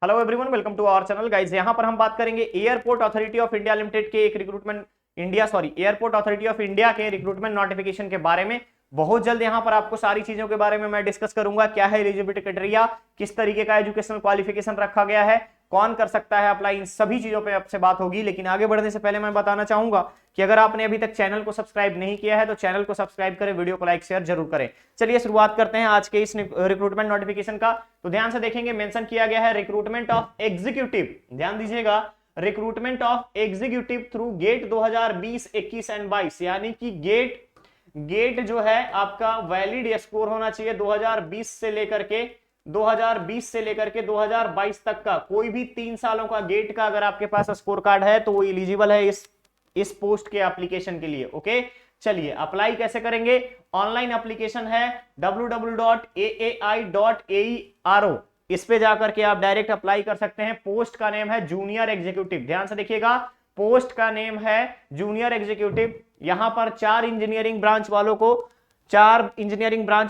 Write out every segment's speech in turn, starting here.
Hello everyone, welcome to our channel guys. यहां पर हम बात करेंगे Airport Authority of India Limited के एक recruitment Airport Authority of India के रिक्रूटमेंट नोटिफिकेशन के बारे में। बहुत जल्द यहां पर आपको सारी चीजों के बारे में मैं डिस्कस करूंगा। क्या है एलिजिबिलिटी क्राइटेरिया, किस तरीके का एजुकेशनल क्वालिफिकेशन रखा गया है, कौन कर सकता है अप्लाई, इन सभी चीजों पे आपसे बात होगी। लेकिन आगे बढ़ने से पहले मैं बताना चाहूंगा कि अगर आपने अभी तक चैनल को सब्सक्राइब नहीं किया है तो चैनल को सब्सक्राइब करें, वीडियो को लाइक शेयर जरूर करें। चलिए शुरुआत करते हैं आज के इस रिक्रूटमेंट नोटिफिकेशन का। तो ध्यान से देखेंगे, मेंशन किया गया है रिक्रूटमेंट ऑफ एग्जीक्यूटिव, ध्यान दीजिएगा, recruitment of executive through GATE 2020, 21 and 22। यानी कि गेट जो है आपका वैलिड स्कोर होना चाहिए 2020 से लेकर के 2022 तक का। कोई भी 3 सालों का गेट का अगर आपके पास स्कोर कार्ड है तो वो एलिजिबल है इस पोस्ट के एप्लीकेशन के लिए। ओके, चलिए अप्लाई कैसे करेंगे। ऑनलाइन एप्लीकेशन है www.aai.aero, इस पे जाकर के आप डायरेक्ट अप्लाई कर सकते हैं। पोस्ट का नेम है जूनियर एग्जीक्यूटिव, ध्यान से देखिएगा, पोस्ट का नेम है जूनियर एग्जीक्यूटिव। यहां पर 4 इंजीनियरिंग ब्रांच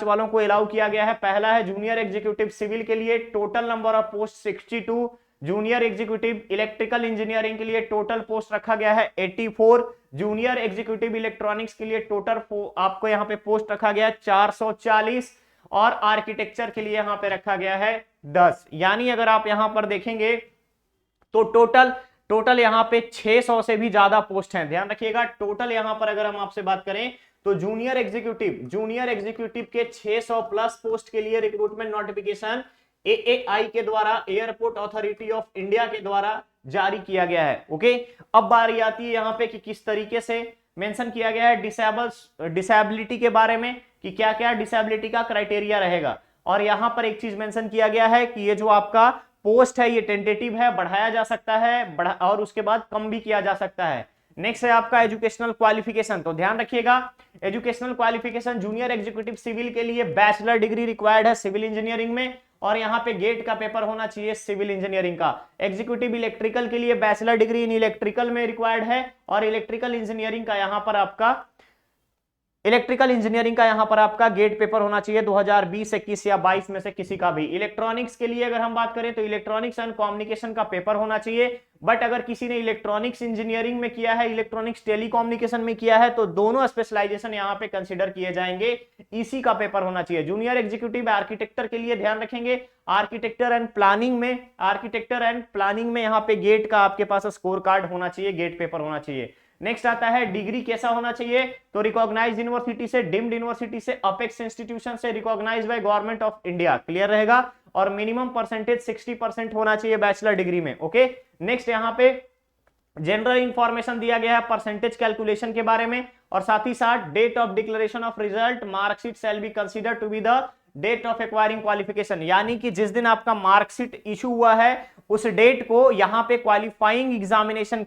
वालों को अलाउ किया गया है। पहला है जूनियर एग्जीक्यूटिव सिविल के लिए, total number of post 62। Junior executive electrical engineering के लिए टोटल पोस्ट रखा गया है 84। जूनियर एग्जीक्यूटिव इलेक्ट्रॉनिक्स के लिए टोटल आपको यहाँ पे पोस्ट रखा गया है 440। और आर्किटेक्चर के लिए यहाँ पे रखा गया है 10। यानी अगर आप यहाँ पर देखेंगे तो टोटल यहाँ पे 600 से भी ज्यादा पोस्ट हैं। ध्यान रखिएगा, टोटल यहाँ पर अगर हम आपसे बात करें तो जूनियर एग्जीक्यूटिव के 600 प्लस पोस्ट के लिए रिक्रूटमेंट नोटिफिकेशन एएआई के द्वारा, एयरपोर्ट अथॉरिटी ऑफ इंडिया के द्वारा जारी किया गया है। ओके, अब बारी आती है यहाँ पे कि किस तरीके से मेंशन किया गया है डिसेबिलिटी के बारे में, कि क्या क्या डिसेबिलिटी का क्राइटेरिया रहेगा। और यहां पर एक चीज मेंशन किया गया है कि ये जो आपका पोस्ट है ये टेंटेटिव है, बढ़ाया जा सकता है और उसके बाद कम भी किया जा सकता है। नेक्स्ट है आपका एजुकेशनल क्वालिफिकेशन। तो ध्यान रखिएगा, educational qualification junior executive civil के लिए बैचलर डिग्री रिक्वायर्ड है सिविल इंजीनियरिंग में, और यहाँ पे गेट का पेपर होना चाहिए सिविल इंजीनियरिंग का। एग्जीक्यूटिव इलेक्ट्रिकल के लिए बैचलर डिग्री इन इलेक्ट्रिकल में रिक्वायर्ड है, और इलेक्ट्रिकल इंजीनियरिंग का यहाँ पर आपका गेट पेपर होना चाहिए 2020, 21 या 22 में से किसी का भी। इलेक्ट्रॉनिक्स के लिए अगर हम बात करें तो इलेक्ट्रॉनिक्स एंड कम्युनिकेशन का पेपर होना चाहिए। बट अगर किसी ने इलेक्ट्रॉनिक्स इंजीनियरिंग में किया है, इलेक्ट्रॉनिक्स टेलीकम्युनिकेशन में किया है, तो दोनों स्पेशलाइजेशन यहाँ पे कंसीडर किए जाएंगे। इसी का पेपर होना चाहिए। जूनियर एग्जीक्यूटिव आर्किटेक्चर के लिए ध्यान रखेंगे, आर्किटेक्चर एंड प्लानिंग में यहाँ पे गेट का आपके पास स्कोर कार्ड होना चाहिए, गेट पेपर होना चाहिए। नेक्स्ट आता है डिग्री कैसा होना चाहिए, तो रिकॉग्नाइज्ड यूनिवर्सिटी से, डीम्ड यूनिवर्सिटी से, अपेक्स इंस्टीट्यूशन से, recognised by Government of India, clear रहेगा। और मिनिमम परसेंटेज 60% होना चाहिए बैचलर डिग्री में। ओके, नेक्स्ट यहाँ पे जनरल इंफॉर्मेशन दिया गया है परसेंटेज कैलकुलेशन के बारे में, और साथ ही साथ date of declaration of result marksheet shall be consider to be the date of acquiring qualification. यानी कि जिस दिन आपका मार्कशीट इशू हुआ है उस डेट को यहाँ पे क्वालिफाइंग एग्जामिनेशन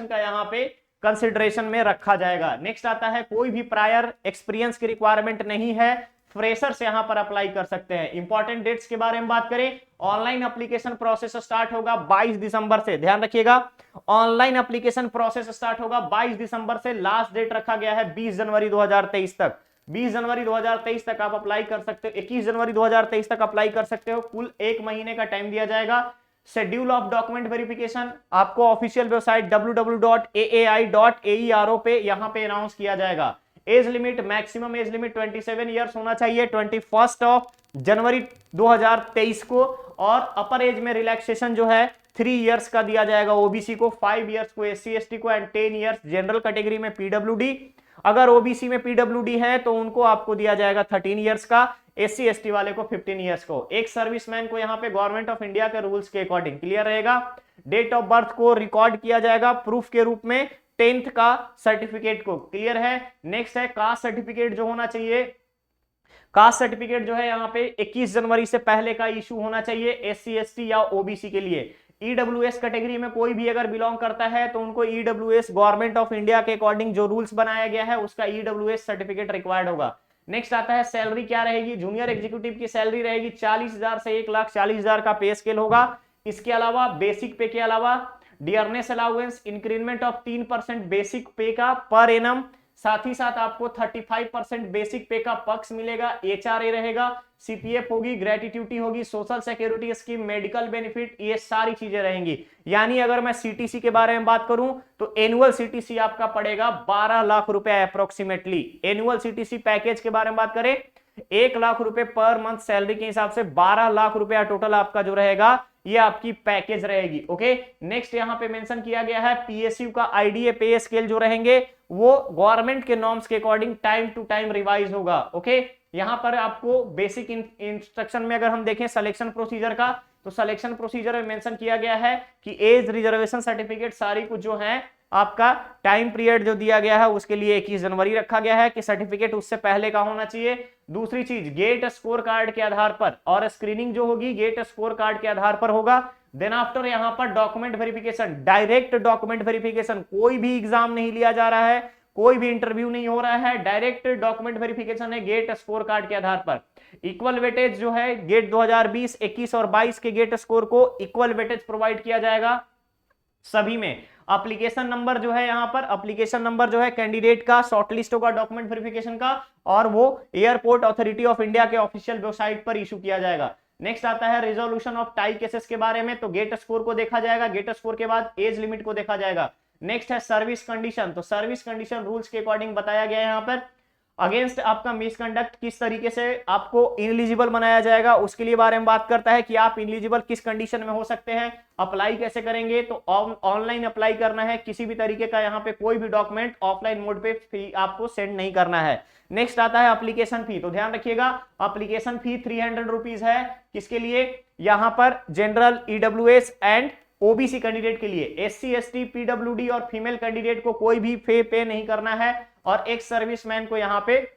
का यहाँ पे कंसिडरेशन में रखा जाएगा। नेक्स्ट आता है कोई भी प्रायर एक्सपीरियंस की रिक्वायरमेंट नहीं है, फ्रेशर्स यहां पर अप्लाई कर सकते हैं। इंपॉर्टेंट डेट्स के बारे में बात करें, ऑनलाइन एप्लीकेशन प्रोसेस स्टार्ट होगा 22 दिसंबर से, ध्यान रखिएगा, ऑनलाइन एप्लीकेशन प्रोसेस स्टार्ट होगा 22 दिसंबर से। लास्ट डेट रखा गया है 20 जनवरी 2023 तक। 20 जनवरी 2023 तक आप अप्लाई कर सकते हो, 21 जनवरी 2023 तक अप्लाई कर सकते हो। कुल 1 महीने का टाइम दिया जाएगा। शेड्यूल ऑफ डॉक्यूमेंट वेरिफिकेशन आपको ऑफिशियल वेबसाइट www.aai.aero पे यहां पे अनाउंस किया जाएगा। Age limit, maximum age limit 27 years होना चाहिए 21 जनवरी 2023 को, और अपर एज में रिलैक्सेशन जो है 3 ईयर्स का दिया जाएगा ओबीसी को, 5 ईयर्स को एससी एसटी को, एंड 10 ईयर्स जनरल कैटेगरी में पीडब्ल्यूडी। अगर ओबीसी में पीडब्ल्यूडी है तो उनको आपको दिया जाएगा 13 ईयर्स का, एससी एसटी वाले को 15 ईयर्स को। एक सर्विसमैन को यहाँ पे गवर्नमेंट ऑफ इंडिया के रूल्स के अकॉर्डिंग, क्लियर रहेगा। डेट ऑफ बर्थ को रिकॉर्ड किया जाएगा प्रूफ के रूप में 10th का सर्टिफिकेट को, क्लियर है। नेक्स्ट है कास्ट सर्टिफिकेट जो होना चाहिए, कास्ट सर्टिफिकेट जो है यहाँ पे 21 जनवरी से पहले का इशू होना चाहिए एससी एसटी या ओबीसी के लिए। ईडब्ल्यूएस कैटेगरी में कोई भी अगर बिलोंग करता है तो उनको ईडब्ल्यूएस गवर्नमेंट ऑफ इंडिया के अकॉर्डिंग जो रूल्स बनाया गया है उसका ईडब्ल्यूएस सर्टिफिकेट रिक्वायर्ड होगा। नेक्स्ट आता है सैलरी क्या रहेगी, जूनियर एग्जीक्यूटिव की सैलरी रहेगी 40,000 से 1,40,000 का पे स्केल होगा। इसके अलावा बेसिक पे के अलावा dearness allowance increment of 3% basic पे का पर एनम, साथ ही साथ आपको 35% बेसिक पे का पक्ष मिलेगा, एचआरए रहेगा, सीपीएफ होगी, ग्रेट्युटी होगी, social security scheme, medical benefit, ये सारी चीजें रहेंगी। यानी अगर मैं सीटीसी के बारे में बात करूं तो एनुअल सीटीसी आपका पड़ेगा 12 लाख रुपए अप्रोक्सीमेटली। एनुअल सीटीसी पैकेज के बारे में बात करें 1 लाख रुपए पर मंथ सैलरी के हिसाब से 12 लाख रुपया टोटल आपका जो रहेगा ये आपकी पैकेज रहेगी। ओके, नेक्स्ट यहां पे मेंशन किया गया है पीएसयू का आईडीए पे स्केल जो रहेंगे वो गवर्नमेंट के नॉर्म्स के according time to time revise होगा। ओके, यहां पर आपको बेसिक इंस्ट्रक्शन में अगर हम देखें सिलेक्शन प्रोसीजर का, तो सिलेक्शन प्रोसीजर में मेंशन किया गया है कि एज रिजर्वेशन सर्टिफिकेट सारी कुछ जो है आपका टाइम पीरियड जो दिया गया है उसके लिए 21 जनवरी रखा गया है कि सर्टिफिकेट उससे पहले का होना चाहिए। दूसरी चीज गेट स्कोर कार्ड के आधार पर, और स्क्रीनिंग जो होगी गेट स्कोर कार्ड के आधार पर होगा। देन आफ्टर यहां पर document verification, direct document verification, कोई भी एग्जाम नहीं लिया जा रहा है, कोई भी इंटरव्यू नहीं हो रहा है, डायरेक्ट डॉक्यूमेंट वेरिफिकेशन है गेट स्कोर कार्ड के आधार पर। इक्वल वेटेज जो है गेट 2020, 21 और 22 के गेट स्कोर को इक्वल वेटेज प्रोवाइड किया जाएगा सभी में। एप्लीकेशन नंबर जो है यहां पर एप्लीकेशन नंबर जो है कैंडिडेट का शॉर्टलिस्ट होगा डॉक्यूमेंट वेरिफिकेशन का, और वो एयरपोर्ट अथॉरिटी ऑफ इंडिया के ऑफिशियल वेबसाइट पर इशू किया जाएगा। नेक्स्ट आता है रिजोल्यूशन ऑफ टाई केसेस के बारे में, तो गेट स्कोर को देखा जाएगा, गेट स्कोर के बाद एज लिमिट को देखा जाएगा। नेक्स्ट है सर्विस कंडीशन, तो सर्विस कंडीशन रूल्स के अकॉर्डिंग बताया गया है यहाँ पर अगेंस्ट आपका मिसकंडक्ट किस तरीके से आपको इनएलिजिबल बनाया जाएगा उसके लिए बारे में बात करता है कि आप इनएलिजिबल किस कंडीशन में हो सकते हैं, अप्लाई कैसे करेंगे, तो ऑनलाइन अप्लाई करना है, किसी भी तरीके का यहाँ पे कोई भी डॉक्यूमेंट ऑफलाइन मोड पे फी आपको सेंड नहीं करना है। नेक्स्ट आता है एप्लीकेशन फी, तो ध्यान रखिएगा एप्लीकेशन फी 300 रुपीज है, किसके लिए, यहाँ पर general EWS and OBC candidate के लिए। एससी एसटी पीडब्ल्यूडी और फीमेल कैंडिडेट को कोई भी फी पे नहीं करना है, और एक सर्विसमैन को यहां पे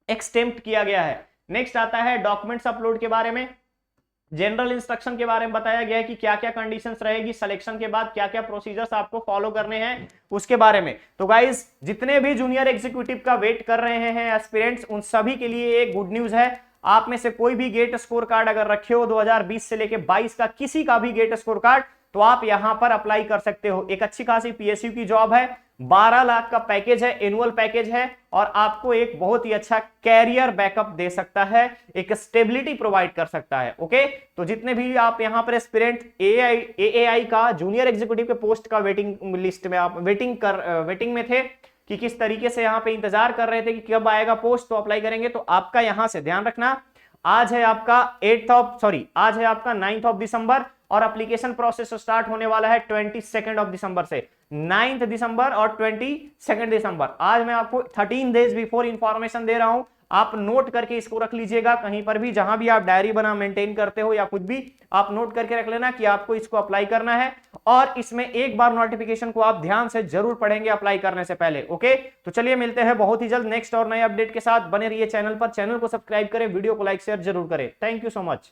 एक्सटेम्प्ट किया गया है। नेक्स्ट आता है डॉक्यूमेंट्स अपलोड के बारे में, जनरल इंस्ट्रक्शन के बारे में बताया गया है कि क्या क्या कंडीशंस रहेगी, सिलेक्शन के बाद क्या क्या प्रोसीजर्स आपको फॉलो करने हैं उसके बारे में। तो गाइज जितने भी जूनियर एग्जीक्यूटिव का वेट कर रहे हैं एस्पिरेंट्स, उन सभी के लिए एक गुड न्यूज है। आप में से कोई भी गेट स्कोर कार्ड अगर रखे हो 2020 से लेके 22 का किसी का भी गेट स्कोर कार्ड, तो आप यहां पर अप्लाई कर सकते हो। एक अच्छी खासी पीएसयू की जॉब है, 12 लाख का पैकेज है, एनुअल पैकेज है, और आपको एक बहुत ही अच्छा कैरियर बैकअप दे सकता है, एक स्टेबिलिटी प्रोवाइड कर सकता है। ओके, तो जितने भी आप यहां पर एस्पिरेंट एएआई का जूनियर एग्जीक्यूटिव के पोस्ट का वेटिंग लिस्ट में आप वेटिंग में थे कि किस तरीके से यहां पे इंतजार कर रहे थे कि कब आएगा पोस्ट तो अप्लाई करेंगे, तो आपका यहां से ध्यान रखना आज है आपका 9th दिसंबर, और एप्लीकेशन प्रोसेस स्टार्ट होने वाला है 22 दिसंबर से, 9 दिसंबर और 22 दिसंबर। आज मैं आपको 13 डेज बिफोर इंफॉर्मेशन दे रहा हूं, आप नोट करके इसको रख लीजिएगा, कहीं पर भी जहां भी आप डायरी बना मेंटेन करते हो या कुछ भी आप नोट करके रख लेना कि आपको इसको अप्लाई करना है, और इसमें एक बार नोटिफिकेशन को आप ध्यान से जरूर पढ़ेंगे अप्लाई करने से पहले। ओके, तो चलिए मिलते हैं बहुत ही जल्द नेक्स्ट और नए अपडेट के साथ। बने रहिए चैनल पर, चैनल को सब्सक्राइब करें, वीडियो को लाइक शेयर जरूर करें। Thank you so much.